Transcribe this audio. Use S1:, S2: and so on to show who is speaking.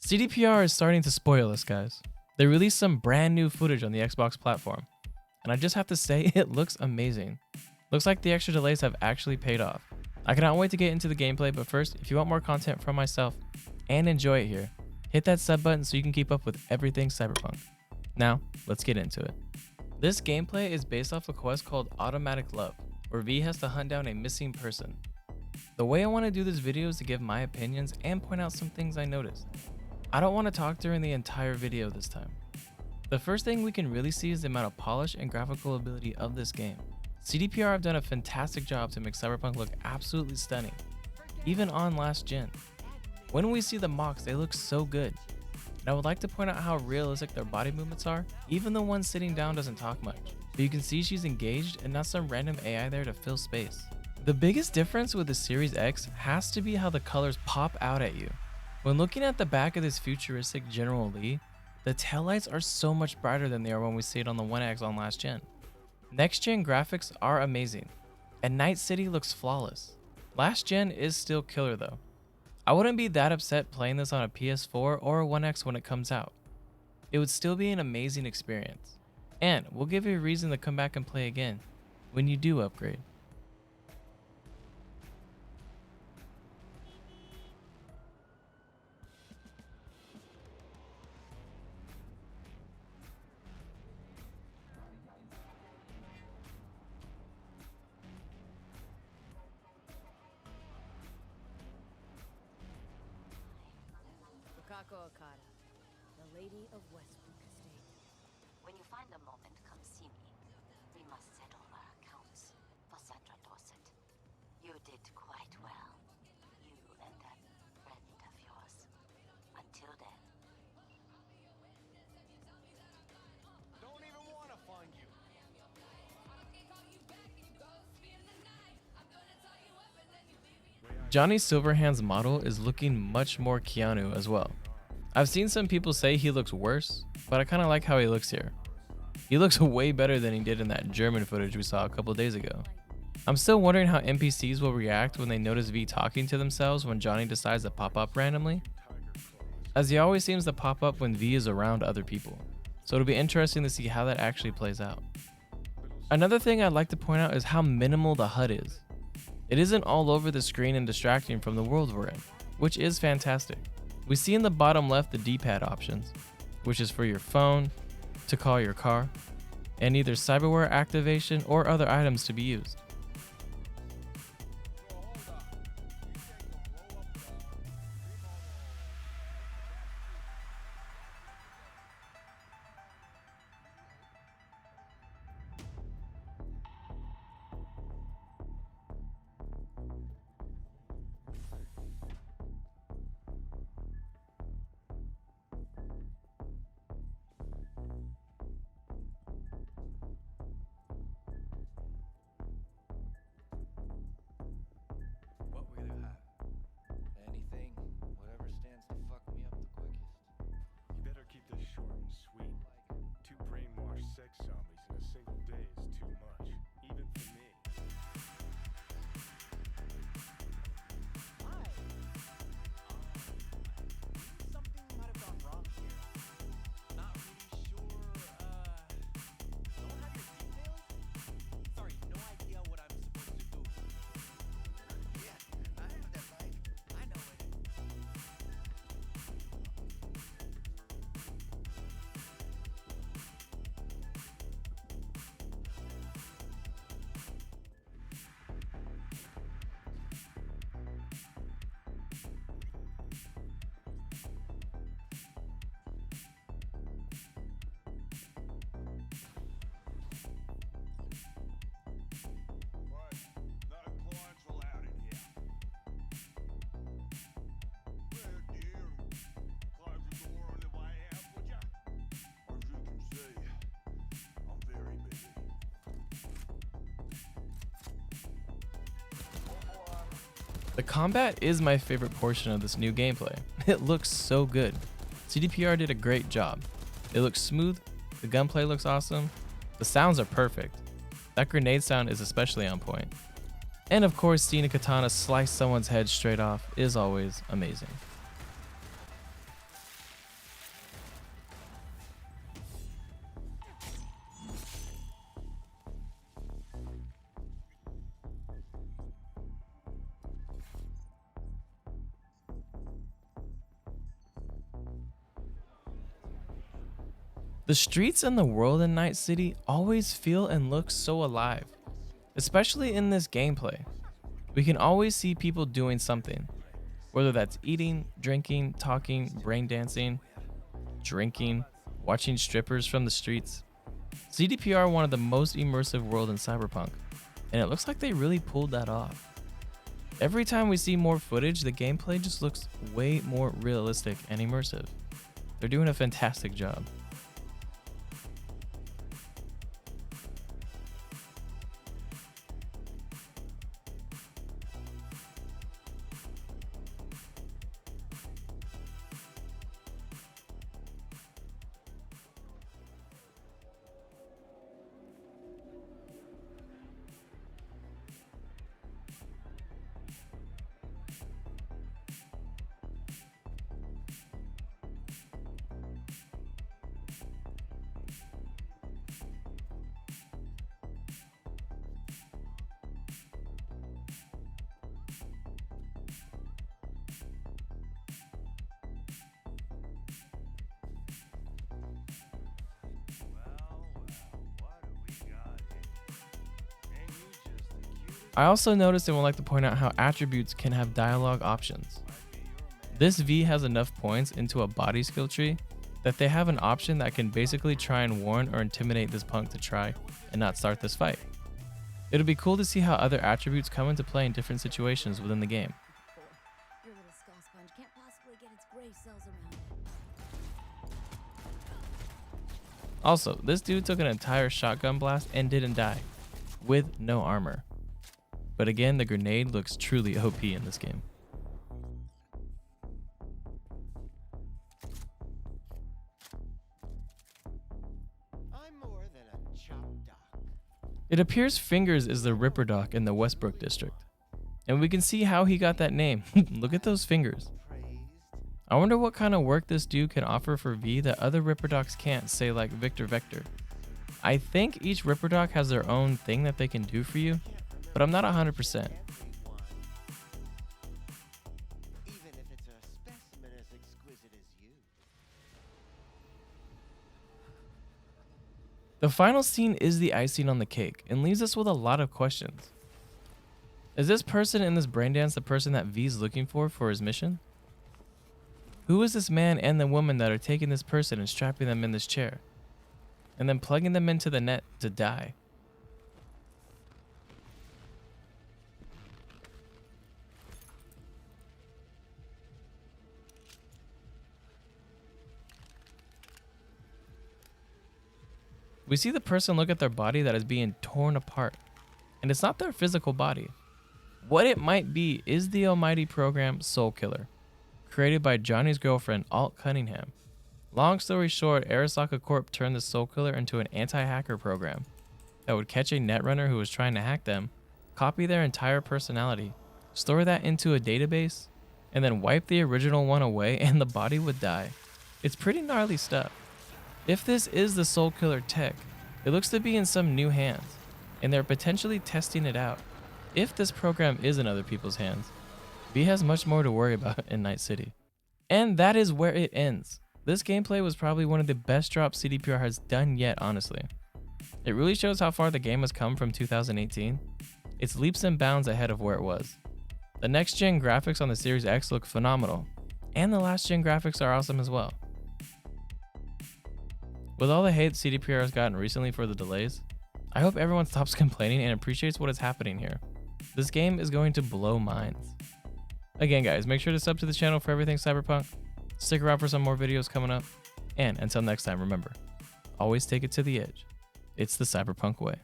S1: CDPR is starting to spoil us, guys. They released some brand new footage on the Xbox platform, and I just have to say it looks amazing. Looks like the extra delays have actually paid off. I cannot wait to get into the gameplay, but first, if you want more content from myself and enjoy it here, hit that sub button so you can keep up with everything Cyberpunk. Now, let's get into it. This gameplay is based off a quest called Automatic Love, where V has to hunt down a missing person. The way I want to do this video is to give my opinions and point out some things I noticed. I don't want to talk during the entire video this time. The first thing we can really see is the amount of polish and graphical ability of this game. CDPR have done a fantastic job to make Cyberpunk look absolutely stunning, even on last gen. When we see the mocks, they look so good. And I would like to point out how realistic their body movements are. Even the one sitting down doesn't talk much, but you can see she's engaged and not some random AI there to fill space. The biggest difference with the Series X has to be how the colors pop out at you. When looking at the back of this futuristic General Lee, the taillights are so much brighter than they are when we see it on the One X on last gen. Next gen graphics are amazing, and Night City looks flawless. Last gen is still killer though. I wouldn't be that upset playing this on a PS4 or a One X when it comes out. It would still be an amazing experience, and will give you a reason to come back and play again when you do upgrade.
S2: Okada, the Lady of Westbrook Estate.
S3: When you find a moment, come see me. We must settle our accounts for Sandra Dorset. You did quite well. You and that friend of yours. Until then.
S4: Don't even want to find you.
S1: Johnny Silverhand's model is looking much more Keanu as well. I've seen some people say he looks worse, but I kind of like how he looks here. He looks way better than he did in that German footage we saw a couple days ago. I'm still wondering how NPCs will react when they notice V talking to themselves when Johnny decides to pop up randomly, as he always seems to pop up when V is around other people, so it'll be interesting to see how that actually plays out. Another thing I'd like to point out is how minimal the HUD is. It isn't all over the screen and distracting from the world we're in, which is fantastic. We see in the bottom left the D-pad options, which is for your phone, to call your car, and either cyberware activation or other items to be used. The combat is my favorite portion of this new gameplay. It looks so good. CDPR did a great job. It looks smooth, the gunplay looks awesome, the sounds are perfect. That grenade sound is especially on point. And of course, seeing a katana slice someone's head straight off is always amazing. The streets and the world in Night City always feel and look so alive, especially in this gameplay. We can always see people doing something, whether that's eating, drinking, talking, brain dancing, drinking, watching strippers from the streets. CDPR one of the most immersive world in Cyberpunk, and it looks like they really pulled that off. Every time we see more footage, the gameplay just looks way more realistic and immersive. They're doing a fantastic job. I also noticed and would like to point out how attributes can have dialogue options. This V has enough points into a body skill tree that they have an option that can basically try and warn or intimidate this punk to try and not start this fight. It'll be cool to see how other attributes come into play in different situations within the game.
S2: Your little skull sponge can't possibly get its gray cells around it.
S1: Also, this dude took an entire shotgun blast and didn't die, with no armor. But again, the grenade looks truly OP in this game.
S4: I'm more than a chopped doc.
S1: It appears Fingers is the Ripper Doc in the Westbrook district. And we can see how he got that name. Look at those fingers.
S4: Praised.
S1: I wonder what kind of work this dude can offer for V that other Ripper Docs can't, say like Victor Vector. I think each Ripper Doc has their own thing that they can do for you, but I'm not 100%.
S4: Everyone. Even if it's a specimen as exquisite as you.
S1: The final scene is the icing on the cake and leaves us with a lot of questions. Is this person in this brain dance the person that V's looking for his mission? Who is this man and the woman that are taking this person and strapping them in this chair, and then plugging them into the net to die? We see the person look at their body that is being torn apart, and it's not their physical body. What it might be is the almighty program Soulkiller, created by Johnny's girlfriend Alt Cunningham. Long story short, Arasaka Corp turned the Soulkiller into an anti-hacker program that would catch a netrunner who was trying to hack them, copy their entire personality, store that into a database, and then wipe the original one away and the body would die. It's pretty gnarly stuff. If this is the Soulkiller tech, it looks to be in some new hands, and they're potentially testing it out. If this program is in other people's hands, V has much more to worry about in Night City. And that is where it ends. This gameplay was probably one of the best drops CDPR has done yet, honestly. It really shows how far the game has come from 2018. It's leaps and bounds ahead of where it was. The next-gen graphics on the Series X look phenomenal, and the last-gen graphics are awesome as well. With all the hate CDPR has gotten recently for the delays, I hope everyone stops complaining and appreciates what is happening here. This game is going to blow minds. Again guys, make sure to sub to the channel for everything Cyberpunk, stick around for some more videos coming up, and until next time remember, always take it to the edge. It's the Cyberpunk way.